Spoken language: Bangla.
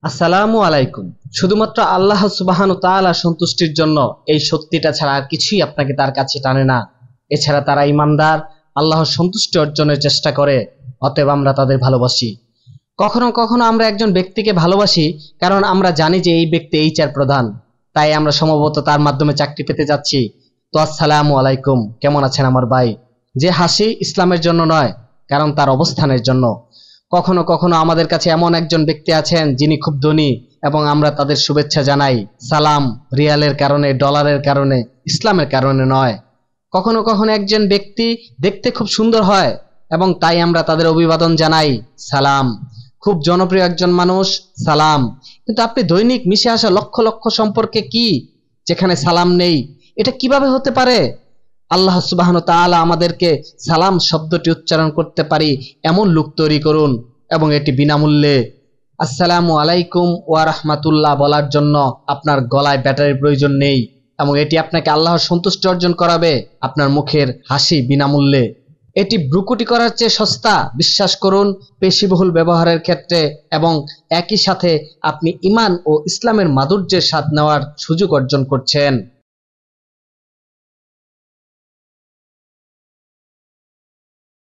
আসসালামু আলাইকুম। শুধুমাত্র আল্লাহ সুবহানাহু তাআলা সন্তুষ্টির জন্য এই সত্যিটা ছাড়া আর কিছুই আপনাকে তার কাছে টানে না। এছাড়া তারা ঈমানদার, আল্লাহর সন্তুষ্টি অর্জনের চেষ্টা করে, অতএব আমরা তাদের ভালোবাসি। কখনো কখনো আমরা একজন ব্যক্তিকে ভালোবাসি কারণ আমরা জানি যে এই ব্যক্তি এইচআর প্রধান, তাই আমরা সম্ভবত তার মাধ্যমে চাকরি পেতে যাচ্ছি। তো আসসালামু আলাইকুম, কেমন আছেন আমার ভাই? যে হাসি ইসলামের জন্য নয়, কারণ তার অবস্থানের জন্য। কখনো কখনো আমাদের কাছে এমন একজন ব্যক্তি আছেন যিনি খুব ধনী এবং আমরা তাদের শুভেচ্ছা জানাই সালাম, রিয়ালের কারণে, ডলারের কারণে, ইসলামের কারণে নয়। কখনো কখনো একজন ব্যক্তি দেখতে খুব সুন্দর হয় এবং তাই আমরা তাদের অভিবাদন জানাই সালাম। খুব জনপ্রিয় একজন মানুষ, সালাম। কিন্তু আপনি দৈনিক মিশে আসা লক্ষ লক্ষ সম্পর্কে কি যেখানে সালাম নেই? এটা কিভাবে হতে পারে? আল্লাহ সুবহানাহু তাআলা আমাদেরকে সালাম শব্দটি উচ্চারণ করতে পারি এমন লোক তৈরি করুন, এবং এটি বিনামূল্যে। আসসালামু আলাইকুম ওয়া রাহমাতুল্লাহ বলার জন্য আপনার গলায় ব্যাটারির প্রয়োজন নেই, এবং এটি আপনাকে আল্লাহর সন্তুষ্টি অর্জন করাবে আপনার মুখের হাসি বিনামূল্যে। এটি ভ্রুকুটি করার চেয়ে সস্তা, বিশ্বাস করুন, পেশিবহুল ব্যবহারের ক্ষেত্রে, এবং একই সাথে আপনি ঈমান ও ইসলামের মাধুর্যের স্বাদ নেওয়ার সুযোগ অর্জন করছেন।